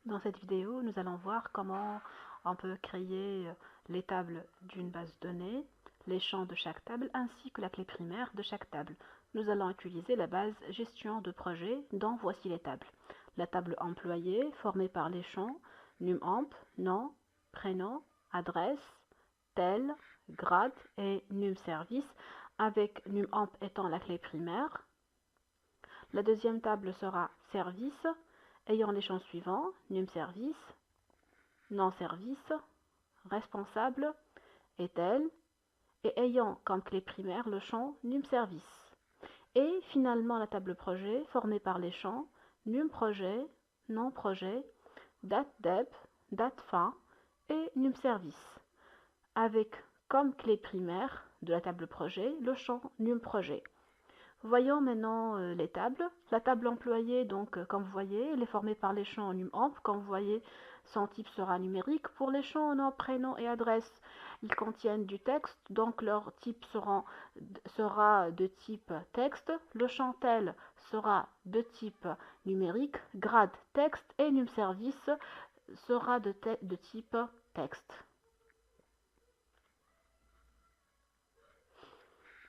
Dans cette vidéo, nous allons voir comment on peut créer les tables d'une base de données, les champs de chaque table ainsi que la clé primaire de chaque table. Nous allons utiliser la base gestion de projet dont voici les tables. La table employé formée par les champs numamp, nom, prénom, adresse, tel, grade et numservice avec numamp étant la clé primaire. La deuxième table sera service ayant les champs suivants, numservice, non-service, responsable et tel, et ayant comme clé primaire le champ numservice. Et finalement la table projet formée par les champs numprojet, non-projet, date-deb, date-fin et numservice, avec comme clé primaire de la table projet le champ numprojet. Voyons maintenant les tables. La table employée, donc comme vous voyez, elle est formée par les champs numamp. Comme vous voyez, son type sera numérique. Pour les champs nom, prénom et adresse, ils contiennent du texte, donc leur type sera de type texte. Le champ tel sera de type numérique. Grade texte et numservice sera de type texte.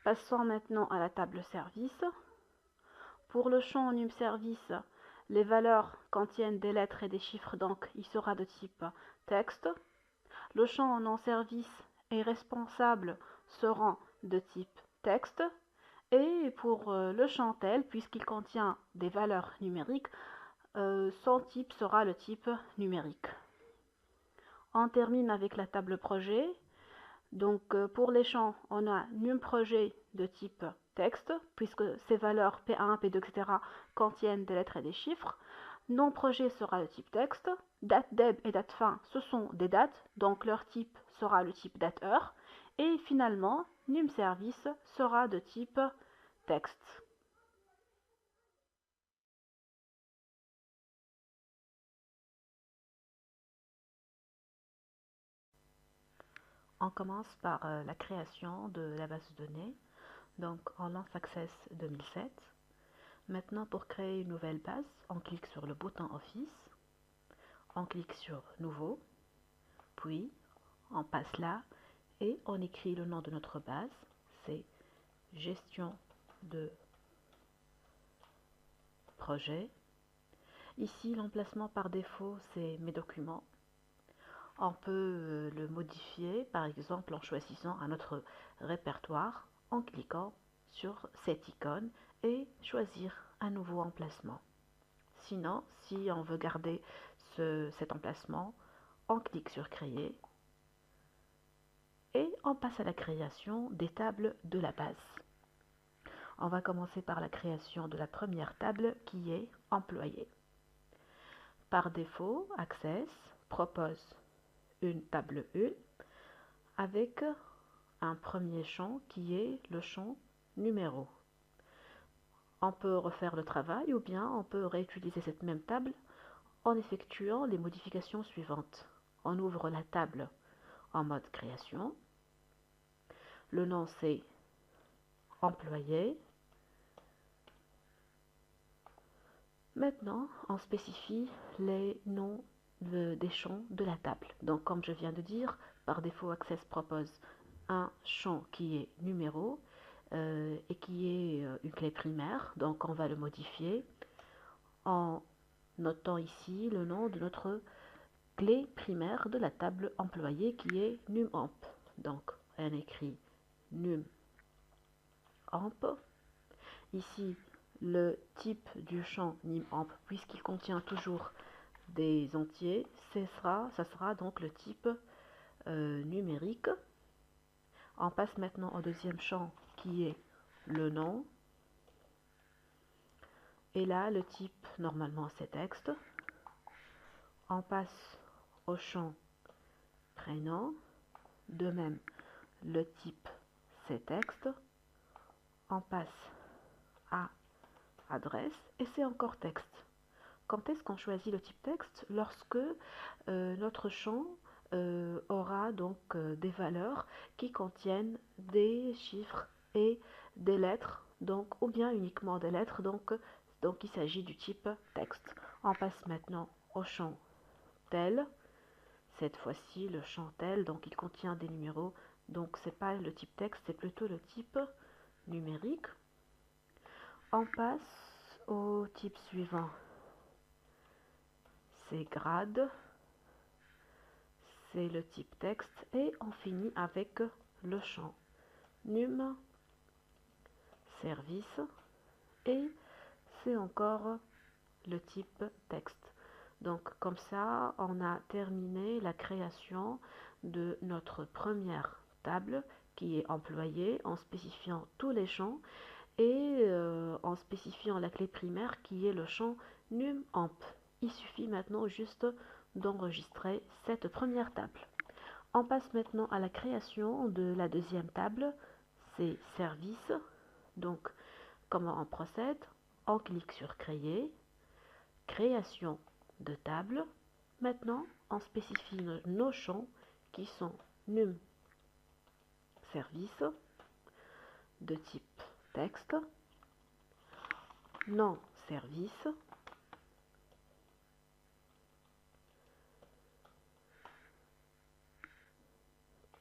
Passons maintenant à la table service. Pour le champ numservice, les valeurs contiennent des lettres et des chiffres, donc il sera de type texte. Le champ non-service et responsable seront de type texte. Et pour le champ tel, puisqu'il contient des valeurs numériques, son type sera le type numérique. On termine avec la table projet. Donc pour les champs, on a numprojet de type texte, puisque ces valeurs P1, P2, etc. contiennent des lettres et des chiffres. Non-projet sera le type texte. Date-deb et date-fin, ce sont des dates, donc leur type sera le type date-heure. Et finalement, numservice sera de type texte. On commence par la création de la base de données. Donc on lance Access 2007. Maintenant, pour créer une nouvelle base, on clique sur le bouton Office, on clique sur Nouveau, puis on passe là et on écrit le nom de notre base, c'est Gestion de projet. Ici, l'emplacement par défaut, c'est Mes documents. On peut le modifier, par exemple, en choisissant un autre répertoire, en cliquant sur cette icône et choisir un nouveau emplacement. Sinon, si on veut garder cet emplacement, on clique sur Créer et on passe à la création des tables de la base. On va commencer par la création de la première table qui est Employé. Par défaut, Access propose une table 1 avec un premier champ qui est le champ numéro. On peut refaire le travail ou bien on peut réutiliser cette même table en effectuant les modifications suivantes. On ouvre la table en mode création. Le nom c'est employé. Maintenant, on spécifie les noms des champs de la table. Donc comme je viens de dire, par défaut Access propose un champ qui est numéro et qui est une clé primaire. Donc on va le modifier en notant ici le nom de notre clé primaire de la table employée qui est numamp. Donc on écrit numamp. Ici le type du champ numamp, puisqu'il contient toujours des entiers, ça sera donc le type numérique. On passe maintenant au deuxième champ qui est le nom. Et là, le type, normalement, c'est texte. On passe au champ prénom. De même, le type, c'est texte. On passe à adresse et c'est encore texte. Quand est-ce qu'on choisit le type texte? Lorsque notre champ aura donc des valeurs qui contiennent des chiffres et des lettres, donc ou bien uniquement des lettres, donc il s'agit du type texte. On passe maintenant au champ tel. Cette fois-ci, le champ tel, donc il contient des numéros, donc c'est pas le type texte, c'est plutôt le type numérique. On passe au type suivant. C'est grade, c'est le type texte et on finit avec le champ num service et c'est encore le type texte. Donc comme ça, on a terminé la création de notre première table qui est employée en spécifiant tous les champs et en spécifiant la clé primaire qui est le champ numAmp. Il suffit maintenant juste d'enregistrer cette première table. On passe maintenant à la création de la deuxième table, c'est service. Donc, comment on procède? On clique sur créer, création de table. Maintenant, on spécifie nos champs qui sont num service de type texte, non service,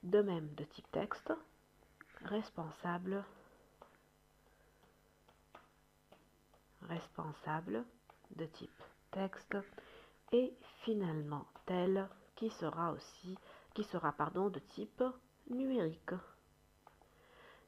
de même de type texte, responsable, de type texte et finalement tel qui sera de type numérique.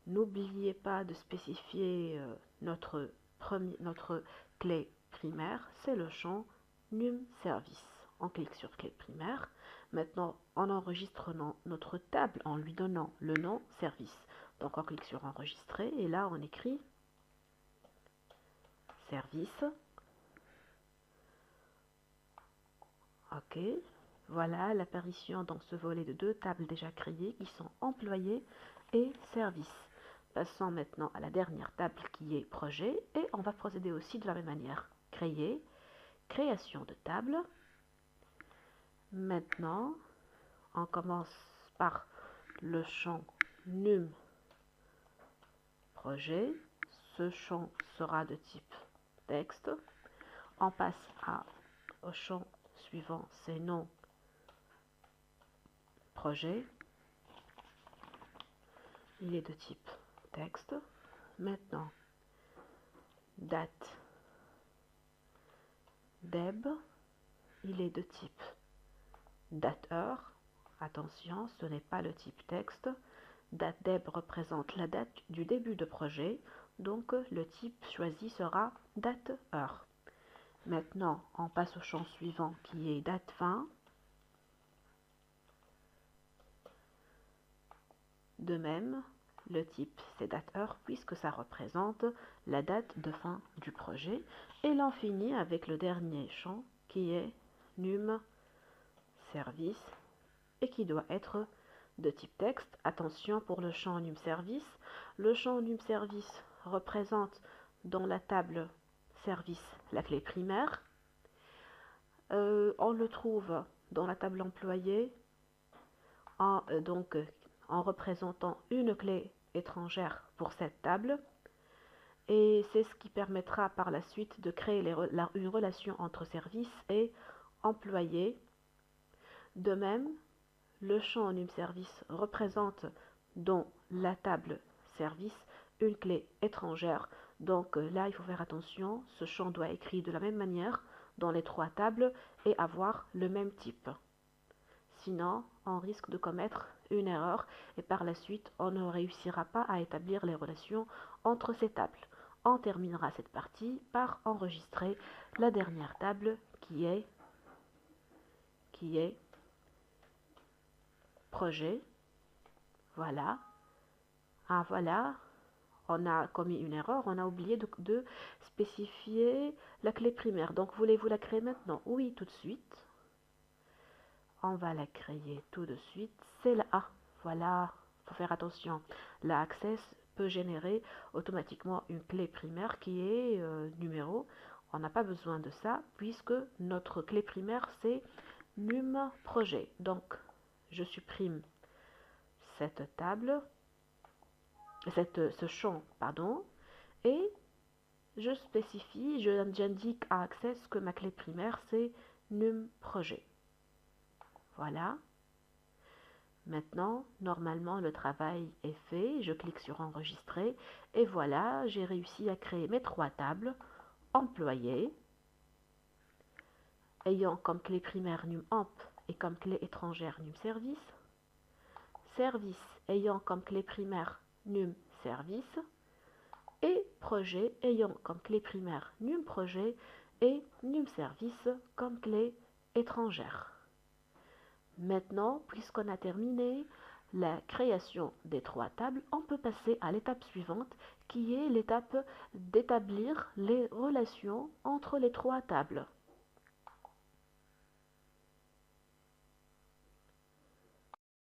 N'oubliez pas de spécifier notre clé primaire, c'est le champ num service. On clique sur clé primaire. Maintenant, en enregistrant notre table en lui donnant le nom service. Donc on clique sur enregistrer et là on écrit service. Ok, voilà l'apparition dans ce volet de deux tables déjà créées qui sont employés et service. Passons maintenant à la dernière table qui est projet et on va procéder aussi de la même manière. Créer, création de table. Maintenant, on commence par le champ num projet. Ce champ sera de type texte. On passe au champ suivant, c'est nom projet. Il est de type texte. Maintenant, date deb, il est de type date-heure. Attention, ce n'est pas le type texte. Date deb représente la date du début de projet, donc le type choisi sera date-heure. Maintenant, on passe au champ suivant qui est date-fin. De même, le type c'est date-heure puisque ça représente la date de fin du projet. Et l'on finit avec le dernier champ qui est num service et qui doit être de type texte. Attention pour le champ num service. Le champ num service représente dans la table service la clé primaire. On le trouve dans la table employée en représentant une clé étrangère pour cette table. Et c'est ce qui permettra par la suite de créer une relation entre service et employé. De même, le champ num service représente dans la table service une clé étrangère. Donc là, il faut faire attention, ce champ doit être écrit de la même manière dans les trois tables et avoir le même type. Sinon, on risque de commettre une erreur et par la suite, on ne réussira pas à établir les relations entre ces tables. On terminera cette partie par enregistrer la dernière table qui est projet. Voilà. Ah voilà, on a commis une erreur, on a oublié de spécifier la clé primaire. Donc voulez-vous la créer maintenant? Oui, tout de suite. On va la créer tout de suite. C'est la A. Voilà, il faut faire attention. La access peut générer automatiquement une clé primaire qui est numéro. On n'a pas besoin de ça puisque notre clé primaire c'est num projet. Donc je supprime cette table, ce champ, pardon, et je spécifie, j'indique à Access que ma clé primaire c'est num projet. Voilà. Maintenant, normalement, le travail est fait. Je clique sur enregistrer et voilà, j'ai réussi à créer mes 3 tables. Employé, ayant comme clé primaire numAmp et comme clé étrangère numService. Service, ayant comme clé primaire numService. Et projet, ayant comme clé primaire numProjet et numService comme clé étrangère. Maintenant, puisqu'on a terminé la création des 3 tables, on peut passer à l'étape suivante qui est l'étape d'établir les relations entre les 3 tables.